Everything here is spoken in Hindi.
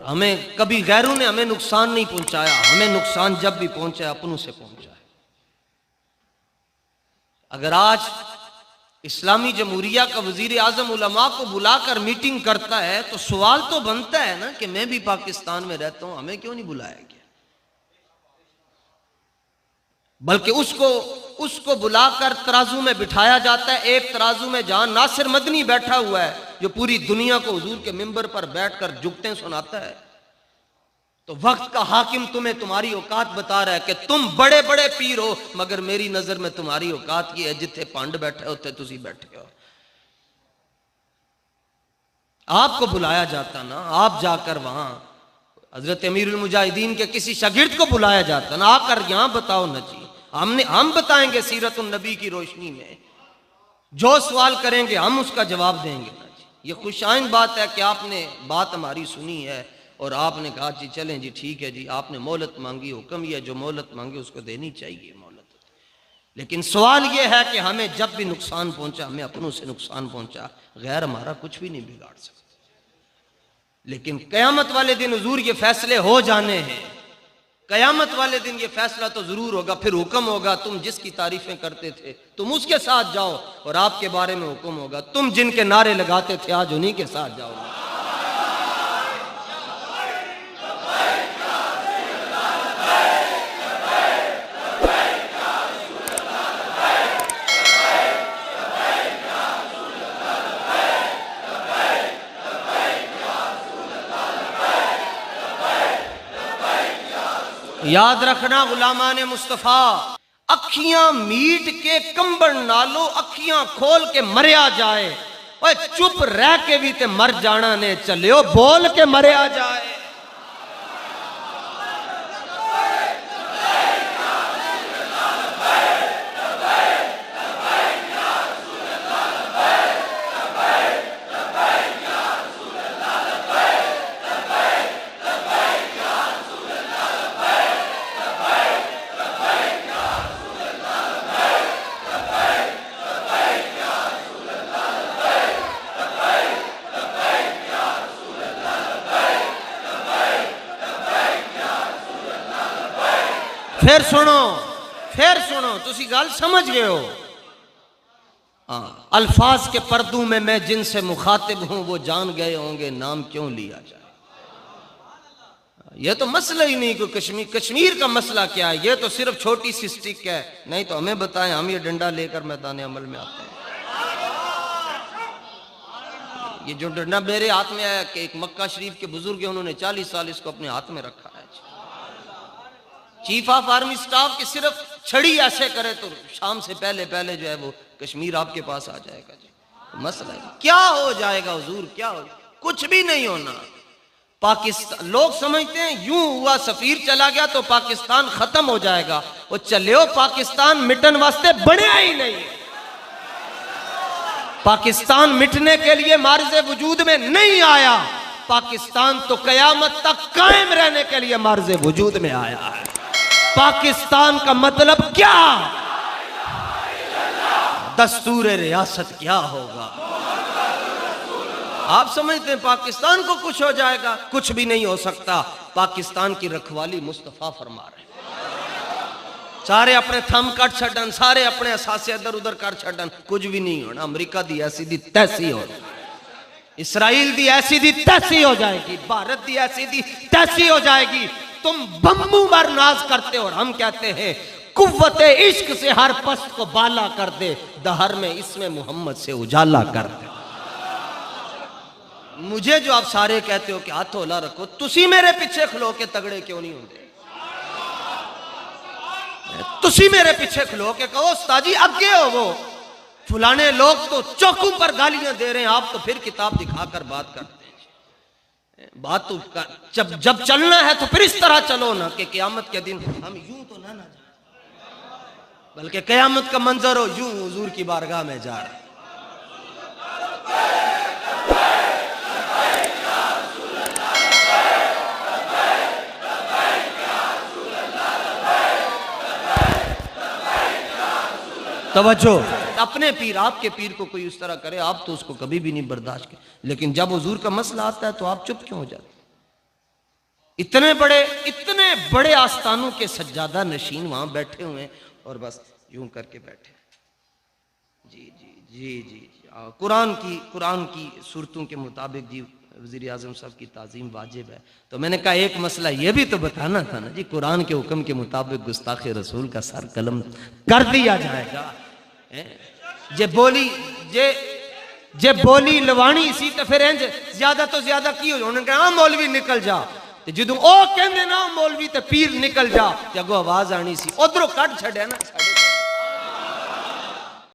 हमें कभी गैरों ने हमें नुकसान नहीं पहुंचाया, हमें नुकसान जब भी पहुंचा अपनों से पहुंचा है। अगर आज इस्लामी जमहूरिया का वजीर आजम उलमा को बुलाकर मीटिंग करता है तो सवाल तो बनता है ना कि मैं भी पाकिस्तान में रहता हूं, हमें क्यों नहीं बुलाया गया। बल्कि उसको बुलाकर तराजू में बिठाया जाता है। एक तराजू में जहां नासिर मदनी बैठा हुआ है जो पूरी दुनिया को हुजूर के मिंबर पर बैठकर जुगतें सुनाता है, तो वक्त का हाकिम तुम्हें तुम्हारी औकात बता रहा है कि तुम बड़े बड़े पीर हो, मगर मेरी नजर में तुम्हारी औकात ये है जिथे पंड बैठे होते तुसी बैठे हो। आपको बुलाया जाता ना, आप जाकर वहां हजरत अमीरुल मुजाहिदीन के किसी शागिर्द को बुलाया जाता ना, आकर यहां बताओ ना जी, हम बताएंगे सीरतुन नबी की रोशनी में, जो सवाल करेंगे हम उसका जवाब देंगे ना जी। ये खुशाइन बात है कि आपने बात हमारी सुनी है और आपने कहा जी चलें जी ठीक है जी, आपने मोहलत मांगी, हुक्म यह जो मोहलत मांगे उसको देनी चाहिए मोहलत। लेकिन सवाल यह है कि हमें जब भी नुकसान पहुंचा, हमें अपनों से नुकसान पहुंचा, गैर हमारा कुछ भी नहीं बिगाड़ सकता। लेकिन कयामत वाले दिन हुजूर ये फैसले हो जाने हैं, कयामत वाले दिन ये फैसला तो जरूर होगा। फिर हुक्म होगा तुम जिसकी तारीफें करते थे तुम उसके साथ जाओ, और आपके बारे में हुक्म होगा तुम जिनके नारे लगाते थे आज उन्हीं के साथ जाओ। याद रखना गुलामान मुस्तफा, अखियां मीट के कंबन नालो अखियां खोल के मरिया जाए, और चुप रह के भी ते मर जाना ने चलियो बोल के मरिया जाए। फिर सुनो तुसी गल समझ गए हो। अल्फाज के पर्दों में मैं जिनसे मुखातिब हूं वो जान गए होंगे नाम क्यों लिया जाए। ये तो मसला ही नहीं कोई कश्मीर का मसला क्या है, ये तो सिर्फ छोटी सी स्टिक है। नहीं तो हमें बताएं, हम ये डंडा लेकर मैदान अमल में आते हैं। ये जो डंडा मेरे हाथ में है कि एक मक्का शरीफ के बुजुर्ग है, उन्होंने 40 साल इसको अपने हाथ में रखा है। चीफ ऑफ आर्मी स्टाफ की सिर्फ छड़ी ऐसे करे तो शाम से पहले पहले जो है वो कश्मीर आपके पास आ जाएगा जी। मसला है क्या हो जाएगा हुजूर, क्या हो, कुछ भी नहीं होना। पाकिस्तान लोग समझते हैं यूं हुआ सफीर चला गया तो पाकिस्तान खत्म हो जाएगा, वो चलियो पाकिस्तान मिटन वास्ते बनया ही नहीं। पाकिस्तान मिटने के लिए मार्ज़े वजूद में नहीं आया, पाकिस्तान तो कयामत तक कायम रहने के लिए मार्ज़े वजूद में आया है। पाकिस्तान का मतलब क्या, दस्तूर रियासत क्या होगा। आप समझते हैं पाकिस्तान को कुछ हो जाएगा, कुछ भी नहीं हो सकता। पाकिस्तान की रखवाली मुस्तफा फरमा रहे हैं। सारे अपने थम कट छड़न, सारे अपने असासे इधर उधर कर छड़न, कुछ भी नहीं होना। अमरीका दी ऐसी दी तैसी हो, इसराइल दी ऐसी दी तैसी हो जाएगी, भारत दी ऐसी दी तैसी हो जाएगी। तुम बम्बू पर नाज करते हो और हम कहते हैं कुव्वते इश्क से हर पस्त को बाला कर दे, दहर में इसमें मोहम्मद से उजाला कर दे। मुझे जो आप सारे कहते हो कि हाथ होला रखो, तुसी मेरे पीछे खलो के तगड़े क्यों नहीं होंगे? तुसी मेरे पीछे खलो के कहो उस्तादी आगे हो, वो फुलाने लोग तो चौकों पर गालियां दे रहे हैं, आप तो फिर किताब दिखाकर बात करते हैं। बात तो जब चलना है तो फिर इस तरह चलो ना कि क़यामत के दिन हम यूं तो ना जाए, बल्कि क़यामत का मंजर हो यूं हुजूर की बारगाह में जा रहे। तवज्जो, अपने पीर आपके पीर को कोई उस तरह करे आप तो उसको कभी भी नहीं बर्दाश्त करें, लेकिन जब हुजूर का मसला आता है तो आप चुप क्यों हो जाते? इतने बड़े आस्थानों के सज्जादा नशीन वहां बैठे हुए हैं और बस यूं करके बैठे। जी जी जी जी जी कुरान की सूरतों के मुताबिक जी वज़ीर आज़म साहब की ताज़ीम वाजिब है। तो मैंने कहा एक मसला ये भी तो बताना था ना जी, कुरान के हुक्म के मुताबिक गुस्ताखे रसूल का सर कलम कर दिया जाएगा। जे बोली लवानी सी तो फिर इंज ज्यादा तो ज्यादा की हो, उन्होंने कहा मौलवी निकल जा, तो जो ओ कहंदे ना मौलवी ते पीर निकल जा, ते अगो आवाज आनी सी, उधरों कट छड़िया ना।